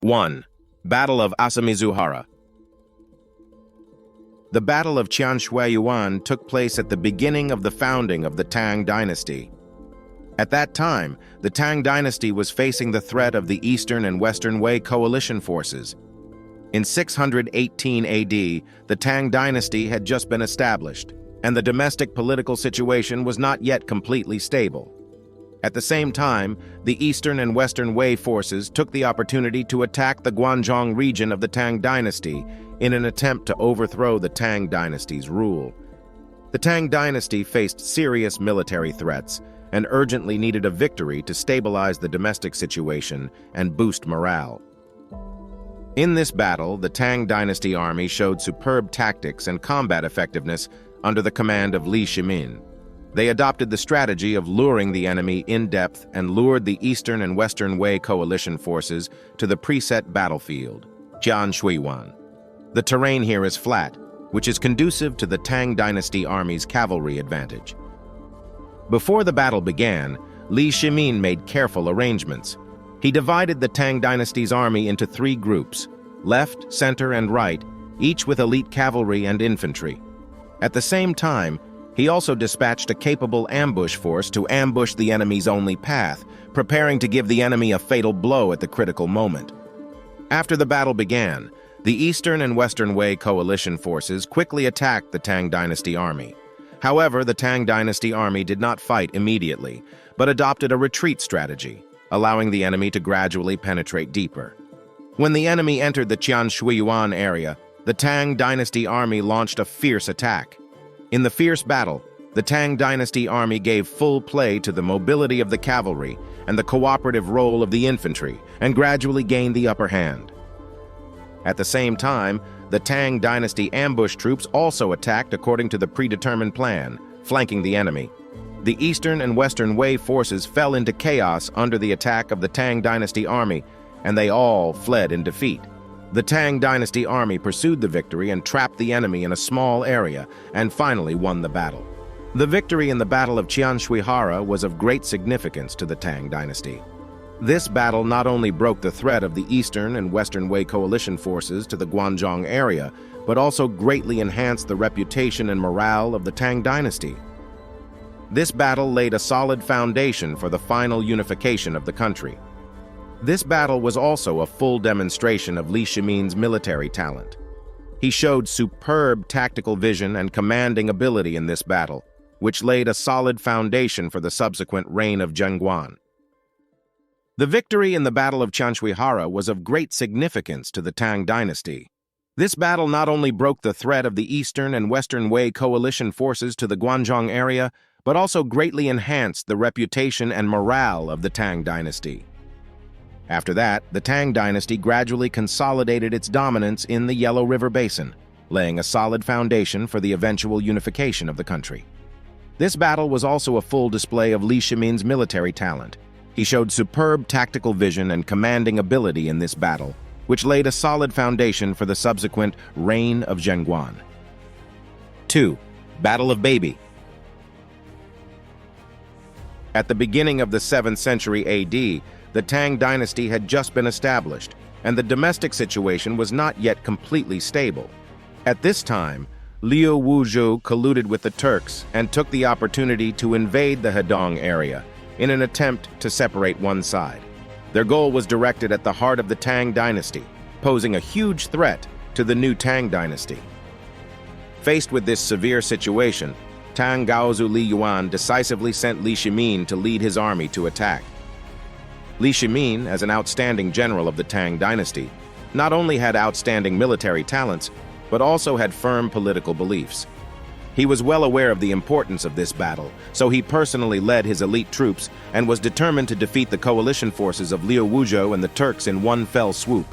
1. Battle of Asamizuhara. The Battle of Qianshuiyuan took place at the beginning of the founding of the Tang Dynasty. At that time, the Tang Dynasty was facing the threat of the Eastern and Western Wei coalition forces. In 618 AD, the Tang Dynasty had just been established, and the domestic political situation was not yet completely stable. At the same time, the Eastern and Western Wei forces took the opportunity to attack the Guangzhou region of the Tang Dynasty in an attempt to overthrow the Tang Dynasty's rule. The Tang Dynasty faced serious military threats and urgently needed a victory to stabilize the domestic situation and boost morale. In this battle, the Tang Dynasty army showed superb tactics and combat effectiveness under the command of Li Shimin. They adopted the strategy of luring the enemy in depth and lured the Eastern and Western Wei coalition forces to the preset battlefield, Qianshuiyuan. The terrain here is flat, which is conducive to the Tang Dynasty army's cavalry advantage. Before the battle began, Li Shimin made careful arrangements. He divided the Tang Dynasty's army into 3 groups, left, center, and right, each with elite cavalry and infantry. At the same time, he also dispatched a capable ambush force to ambush the enemy's only path, preparing to give the enemy a fatal blow at the critical moment. After the battle began, the Eastern and Western Wei coalition forces quickly attacked the Tang Dynasty army. However, the Tang Dynasty army did not fight immediately, but adopted a retreat strategy, allowing the enemy to gradually penetrate deeper. When the enemy entered the Qianshuiyuan area, the Tang Dynasty army launched a fierce attack. In the fierce battle, the Tang Dynasty army gave full play to the mobility of the cavalry and the cooperative role of the infantry, and gradually gained the upper hand. At the same time, the Tang Dynasty ambush troops also attacked according to the predetermined plan, flanking the enemy. The Eastern and Western Wei forces fell into chaos under the attack of the Tang Dynasty army, and they all fled in defeat. The Tang Dynasty army pursued the victory and trapped the enemy in a small area, and finally won the battle. The victory in the Battle of Qianshuihara was of great significance to the Tang Dynasty. This battle not only broke the threat of the Eastern and Western Wei coalition forces to the Guangzhou area, but also greatly enhanced the reputation and morale of the Tang Dynasty. This battle laid a solid foundation for the final unification of the country. This battle was also a full demonstration of Li Shimin's military talent. He showed superb tactical vision and commanding ability in this battle, which laid a solid foundation for the subsequent reign of Zhengguan. The victory in the Battle of Qianshuihara was of great significance to the Tang Dynasty. This battle not only broke the threat of the Eastern and Western Wei coalition forces to the Guangzhou area, but also greatly enhanced the reputation and morale of the Tang Dynasty. After that, the Tang Dynasty gradually consolidated its dominance in the Yellow River Basin, laying a solid foundation for the eventual unification of the country. This battle was also a full display of Li Shimin's military talent. He showed superb tactical vision and commanding ability in this battle, which laid a solid foundation for the subsequent reign of Zhengguan. 2. Battle of Babi. At the beginning of the 7th century AD, the Tang Dynasty had just been established, and the domestic situation was not yet completely stable. At this time, Liu Wuzhou colluded with the Turks and took the opportunity to invade the Hedong area in an attempt to separate one side. Their goal was directed at the heart of the Tang Dynasty, posing a huge threat to the new Tang Dynasty. Faced with this severe situation, Tang Gaozu Li Yuan decisively sent Li Shimin to lead his army to attack. Li Shimin, as an outstanding general of the Tang Dynasty, not only had outstanding military talents, but also had firm political beliefs. He was well aware of the importance of this battle, so he personally led his elite troops and was determined to defeat the coalition forces of Liu Wuzhou and the Turks in one fell swoop.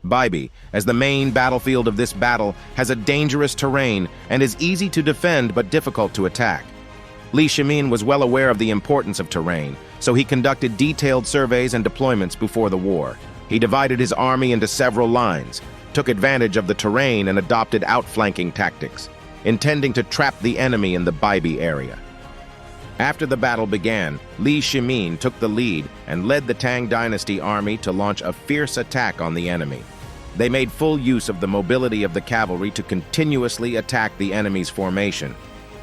Babi, as the main battlefield of this battle, has a dangerous terrain and is easy to defend but difficult to attack. Li Shimin was well aware of the importance of terrain, so he conducted detailed surveys and deployments before the war. He divided his army into several lines, took advantage of the terrain and adopted outflanking tactics, intending to trap the enemy in the Babi area. After the battle began, Li Shimin took the lead and led the Tang Dynasty army to launch a fierce attack on the enemy. They made full use of the mobility of the cavalry to continuously attack the enemy's formation.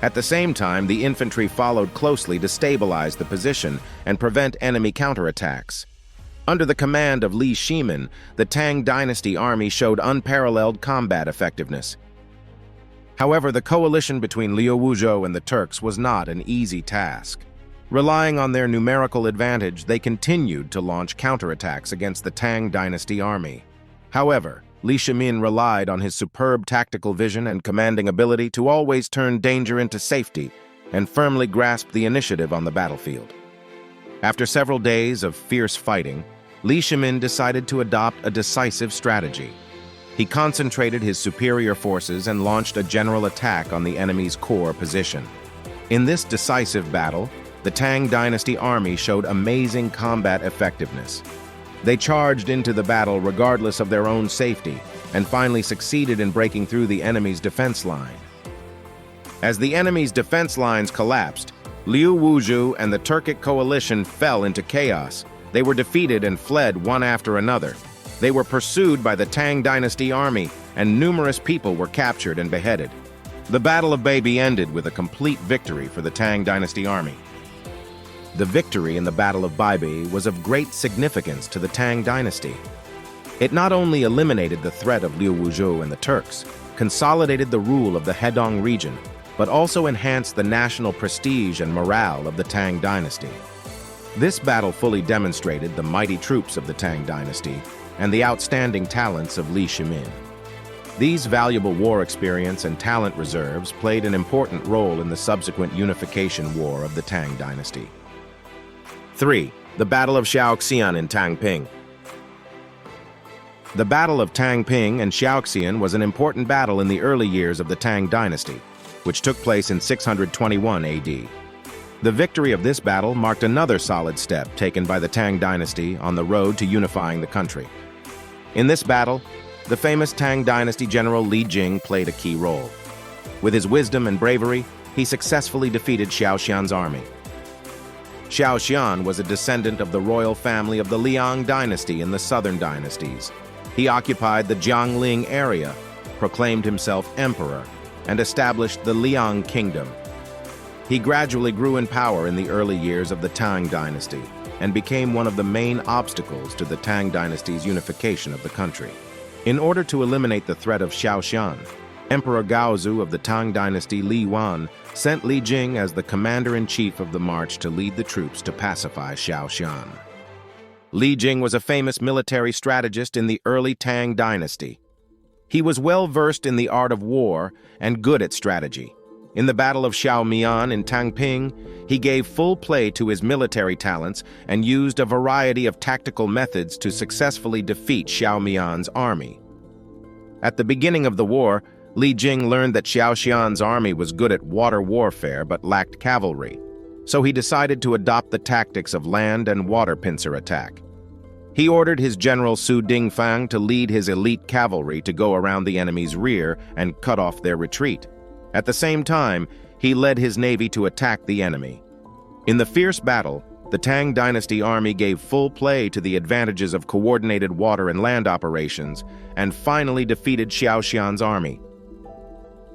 At the same time, the infantry followed closely to stabilize the position and prevent enemy counterattacks. Under the command of Li Shimin, the Tang Dynasty army showed unparalleled combat effectiveness. However, the coalition between Liu Wuzhou and the Turks was not an easy task. Relying on their numerical advantage, they continued to launch counterattacks against the Tang Dynasty army. However, Li Shimin relied on his superb tactical vision and commanding ability to always turn danger into safety and firmly grasp the initiative on the battlefield. After several days of fierce fighting, Li Shimin decided to adopt a decisive strategy. He concentrated his superior forces and launched a general attack on the enemy's core position. In this decisive battle, the Tang Dynasty army showed amazing combat effectiveness. They charged into the battle regardless of their own safety and finally succeeded in breaking through the enemy's defense line. As the enemy's defense lines collapsed, Liu Wuzhou and the Turkic coalition fell into chaos. They were defeated and fled one after another. They were pursued by the Tang Dynasty army, and numerous people were captured and beheaded. The Battle of Babi ended with a complete victory for the Tang Dynasty army. The victory in the Battle of Babi was of great significance to the Tang Dynasty. It not only eliminated the threat of Liu Wuzhou and the Turks, consolidated the rule of the Hedong region, but also enhanced the national prestige and morale of the Tang Dynasty. This battle fully demonstrated the mighty troops of the Tang Dynasty and the outstanding talents of Li Shimin. These valuable war experience and talent reserves played an important role in the subsequent unification war of the Tang Dynasty. 3. The Battle of Shaoxian in Tangping. The Battle of Tangping and Shaoxian was an important battle in the early years of the Tang Dynasty, which took place in 621 AD. The victory of this battle marked another solid step taken by the Tang Dynasty on the road to unifying the country. In this battle, the famous Tang Dynasty general Li Jing played a key role. With his wisdom and bravery, he successfully defeated Shaoxian's army. Shaoxian was a descendant of the royal family of the Liang dynasty in the southern dynasties. He occupied the Jiangling area, proclaimed himself emperor, and established the Liang kingdom. He gradually grew in power in the early years of the Tang Dynasty and became one of the main obstacles to the Tang Dynasty's unification of the country. In order to eliminate the threat of Shaoxian, Emperor Gaozu of the Tang Dynasty Li Wan sent Li Jing as the commander-in-chief of the march to lead the troops to pacify Shaoxian. Li Jing was a famous military strategist in the early Tang Dynasty. He was well-versed in the art of war and good at strategy. In the Battle of Xiaomian in Tangping, he gave full play to his military talents and used a variety of tactical methods to successfully defeat Xiaomian's army. At the beginning of the war, Li Jing learned that Shaoxian's army was good at water warfare but lacked cavalry, so he decided to adopt the tactics of land and water pincer attack. He ordered his general Su Dingfang to lead his elite cavalry to go around the enemy's rear and cut off their retreat. At the same time, he led his navy to attack the enemy. In the fierce battle, the Tang Dynasty army gave full play to the advantages of coordinated water and land operations and finally defeated Shaoxian's army.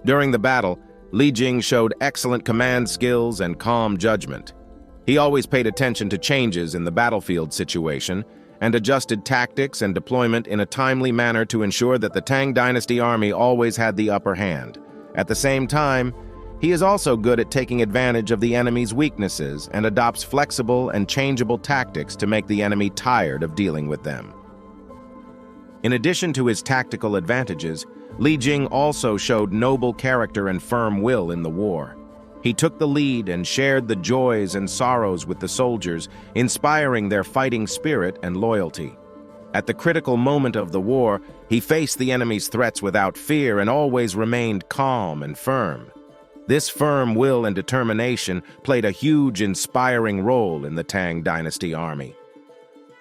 During the battle, Li Jing showed excellent command skills and calm judgment. He always paid attention to changes in the battlefield situation and adjusted tactics and deployment in a timely manner to ensure that the Tang Dynasty army always had the upper hand. At the same time, he is also good at taking advantage of the enemy's weaknesses and adopts flexible and changeable tactics to make the enemy tired of dealing with them. In addition to his tactical advantages, Li Jing also showed noble character and firm will in the war. He took the lead and shared the joys and sorrows with the soldiers, inspiring their fighting spirit and loyalty. At the critical moment of the war, he faced the enemy's threats without fear and always remained calm and firm. This firm will and determination played a huge, inspiring role in the Tang Dynasty army.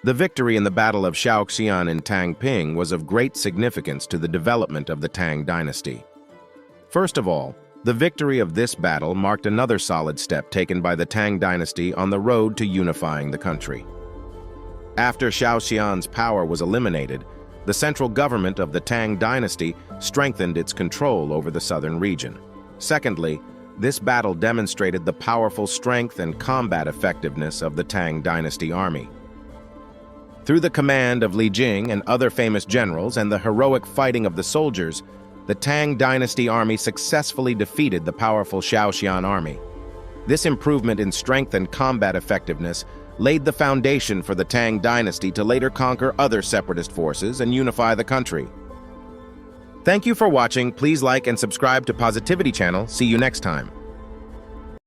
The victory in the Battle of Shaoxian in Tangping was of great significance to the development of the Tang Dynasty. First of all, The victory of this battle marked another solid step taken by the Tang Dynasty on the road to unifying the country. After Xiaoxian's power was eliminated, the central government of the Tang Dynasty strengthened its control over the southern region. Secondly, this battle demonstrated the powerful strength and combat effectiveness of the Tang Dynasty army. Through the command of Li Jing and other famous generals and the heroic fighting of the soldiers, the Tang Dynasty army successfully defeated the powerful Xiaoxian army. This improvement in strength and combat effectiveness laid the foundation for the Tang Dynasty to later conquer other separatist forces and unify the country. Thank you for watching. Please like and subscribe to Positivity Channel. See you next time.